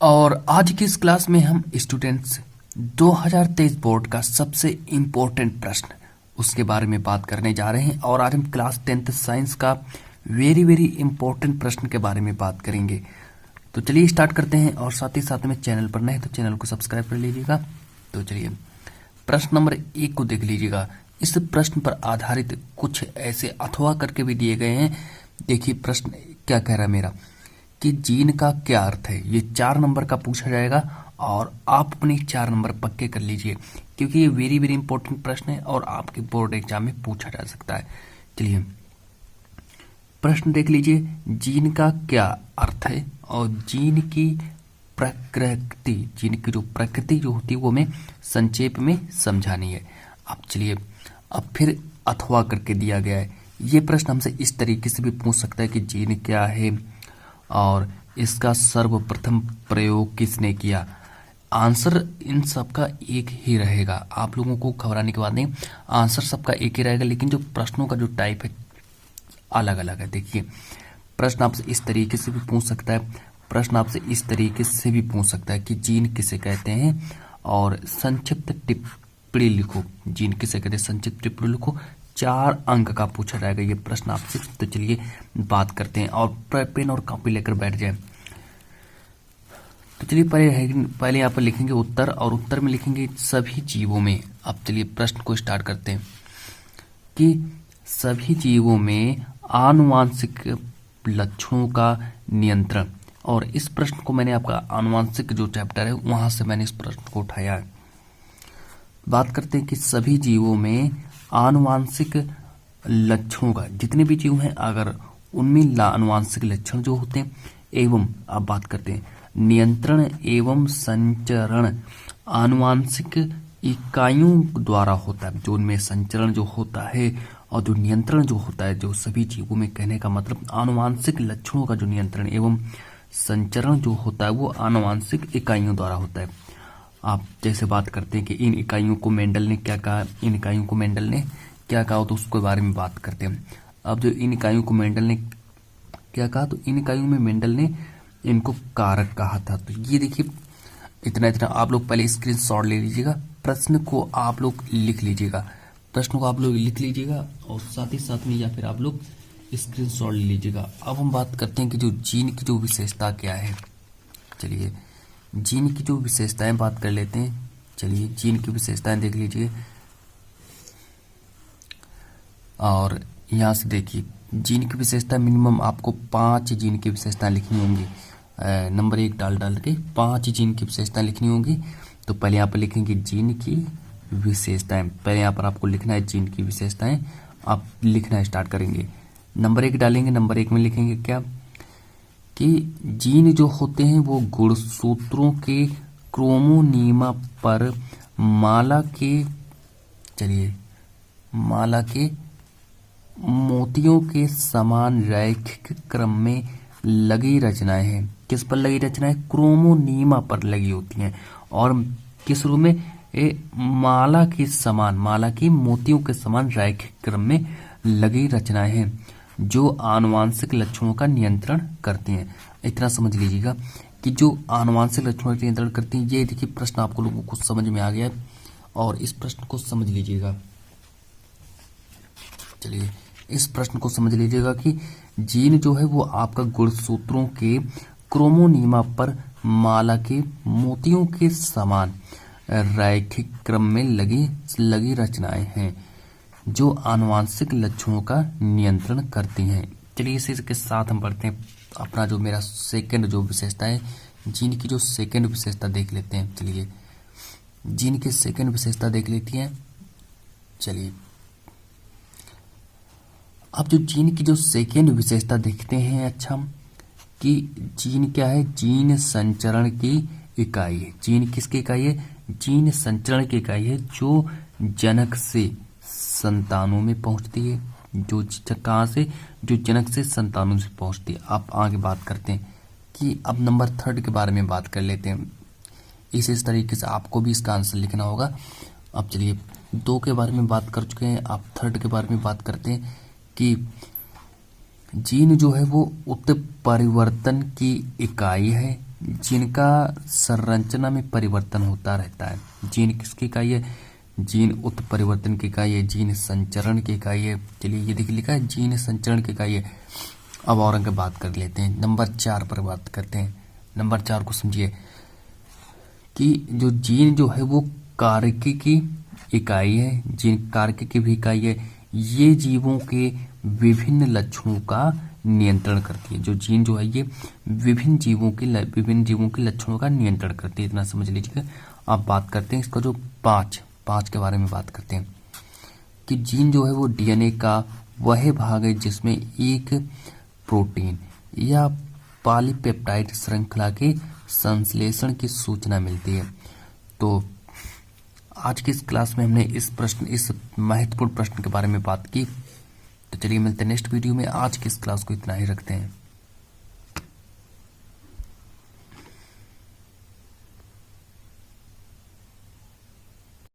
और आज की इस क्लास में हम स्टूडेंट्स 2023 बोर्ड का सबसे इम्पोर्टेंट प्रश्न उसके बारे में बात करने जा रहे हैं। और आज हम क्लास 10th साइंस का वेरी वेरी इम्पोर्टेंट प्रश्न के बारे में बात करेंगे। तो चलिए स्टार्ट करते हैं। और साथ ही साथ में चैनल पर नए हैं तो चैनल को सब्सक्राइब कर लीजिएगा। तो चलिए प्रश्न नंबर 1 को देख लीजिएगा। इस प्रश्न पर आधारित कुछ ऐसे अथवा करके भी दिए गए हैं। देखिए प्रश्न क्या कह रहा है मेरा कि जीन का क्या अर्थ है। ये 4 नंबर का पूछा जाएगा और आप अपने 4 नंबर पक्के कर लीजिए क्योंकि ये वेरी वेरी इंपॉर्टेंट प्रश्न है और आपके बोर्ड एग्जाम में पूछा जा सकता है। चलिए प्रश्न देख लीजिए। जीन का क्या अर्थ है और जीन की प्रकृति, जीन की जो प्रकृति जो होती है वो हमें संक्षेप में समझानी है। अब चलिए अब फिर अथवा करके दिया गया है। ये प्रश्न हमसे इस तरीके से भी पूछ सकता है कि जीन क्या है और इसका सर्वप्रथम प्रयोग किसने किया। आंसर इन सब का एक ही रहेगा, आप लोगों को घबराने की बात नहीं, आंसर सबका एक ही रहेगा, लेकिन जो प्रश्नों का जो टाइप है अलग अलग है। देखिए प्रश्न आपसे इस तरीके से भी पूछ सकता है, प्रश्न आपसे इस तरीके से भी पूछ सकता है कि जीन किसे कहते हैं और संक्षिप्त टिप्पणी लिखो। जीन किसे कहते हैं संक्षिप्त टिप्पणी लिखो। 4 अंक का पूछा जाएगा ये प्रश्न आपसे। तो चलिए बात करते हैं और पेन और कॉपी लेकर बैठ जाए। तो चलिए पहले यहाँ पर लिखेंगे उत्तर और उत्तर में लिखेंगे सभी जीवों में। अब चलिए प्रश्न को स्टार्ट करते हैं कि सभी जीवों में आनुवांशिक लक्षणों का नियंत्रण। और इस प्रश्न को मैंने आपका आनुवांशिक जो चैप्टर है वहां से मैंने इस प्रश्न को उठाया है। बात करते हैं कि सभी जीवों में आनुवांशिक लक्षणों का, जितने भी जीव हैं अगर उनमें आनुवांशिक लक्षण जो होते हैं एवं, अब बात करते हैं नियंत्रण एवं संचरण आनुवांशिक इकाइयों द्वारा होता है। जो उनमें संचरण जो होता है और जो नियंत्रण जो होता है, जो सभी जीवों में, कहने का मतलब आनुवांशिक लक्षणों का जो नियंत्रण एवं संचरण जो होता है वो आनुवांशिक इकाइयों द्वारा होता है। आप जैसे बात करते हैं कि इन इकाइयों को मेंडल ने क्या कहा, इन इकाइयों को मेंडल ने क्या कहा, तो उसके बारे में बात करते हैं। अब जो इन इकाइयों को मेंडल ने क्या कहा, तो इन इकाइयों में मेंडल ने इनको कारक कहा था। तो ये देखिए इतना आप लोग पहले स्क्रीनशॉट ले लीजिएगा, प्रश्न को आप लोग लिख लीजिएगा, प्रश्न को आप लोग लिख लीजिएगा और साथ ही साथ में या फिर आप लोग स्क्रीनशॉट ले लीजिएगा। अब हम बात करते हैं कि जो जीन की जो विशेषता क्या है। चलिए जीन की जो विशेषताएं बात कर लेते हैं। चलिए जीन की विशेषताएं देख लीजिए और यहाँ से देखिए जीन की विशेषता मिनिमम आपको 5 जीन की विशेषताएं लिखनी होंगी। नंबर 1 डाल के 5 जीन की विशेषताएं लिखनी होंगी। तो पहले यहाँ पर लिखेंगे जीन की विशेषताएं। पहले यहाँ पर आपको लिखना है जीन की विशेषताएं, आप लिखना स्टार्ट करेंगे। नंबर 1 डालेंगे, नंबर 1 में लिखेंगे क्या कि जीन जो होते हैं वो गुणसूत्रों के क्रोमोनीमा पर माला के मोतियों के समान रैखिक क्रम में लगी रचनाएं हैं। किस पर लगी रचनाएं? क्रोमोनीमा पर लगी होती हैं। और किस रूप में? माला की मोतियों के समान रैखिक क्रम में लगी रचनाएं हैं जो आनुवांशिक लक्षणों का नियंत्रण करती हैं। इतना समझ लीजिएगा कि जो आनुवांशिक लक्षणों का नियंत्रण करती हैं। ये देखिए प्रश्न आपको लोगों को समझ में आ गया है और इस प्रश्न को समझ लीजिएगा। चलिए इस प्रश्न को समझ लीजिएगा कि जीन जो है वो आपका गुणसूत्रों के क्रोमोनीमा पर माला के मोतियों के समान रैखिक क्रम में लगी रचनाएं हैं जो आनुवांशिक लक्षणों का नियंत्रण करती हैं। चलिए इसी के साथ हम बढ़ते हैं अपना जो मेरा सेकंड जो विशेषता है, जीन की जो सेकंड विशेषता देख लेते हैं। चलिए जीन की सेकंड विशेषता देख लेती हैं। चलिए अब जो जीन की जो सेकंड विशेषता देखते हैं, अच्छा कि जीन क्या है? जीन संचरण की इकाई है। जीन किसकी इकाई है? जीन संचरण की इकाई है जो जनक से संतानों में पहुंचती है। जो कहाँ से? जो जनक से संतानों से पहुंचती है। आप आगे बात करते हैं कि अब नंबर 3 के बारे में बात कर लेते हैं। इस तरीके से आपको भी इसका आंसर लिखना होगा। अब चलिए 2 के बारे में बात कर चुके हैं, आप 3 के बारे में बात करते हैं कि जीन जो है वो उत्परिवर्तन की इकाई है जिनका संरचना में परिवर्तन होता रहता है। जीन किसकी इकाई है? जीन उत्परिवर्तन की इकाई है, जीन संचरण की इकाई है। चलिए ये देखिए लिखा है जीन संचरण की इकाई है। अब और अंक बात कर लेते हैं, नंबर 4 पर बात करते हैं। नंबर 4 को समझिए कि जो जीन जो है वो कारक की इकाई है, जीन कारक की भी इकाई है। ये जीवों के विभिन्न लक्षणों का नियंत्रण करती है। जो जीन जो है ये विभिन्न जीवों के लक्षणों का नियंत्रण करती है, इतना समझ लीजिएगा। अब बात करते हैं इसका जो पाँच के बारे में बात करते हैं कि जीन जो है वो डीएनए का वह भाग है जिसमें एक प्रोटीन या पॉलीपेप्टाइड श्रृंखला के संश्लेषण की सूचना मिलती है। तो आज की इस क्लास में हमने इस महत्वपूर्ण प्रश्न के बारे में बात की। तो चलिए मिलते हैं नेक्स्ट वीडियो में। आज की इस क्लास को इतना ही रखते हैं।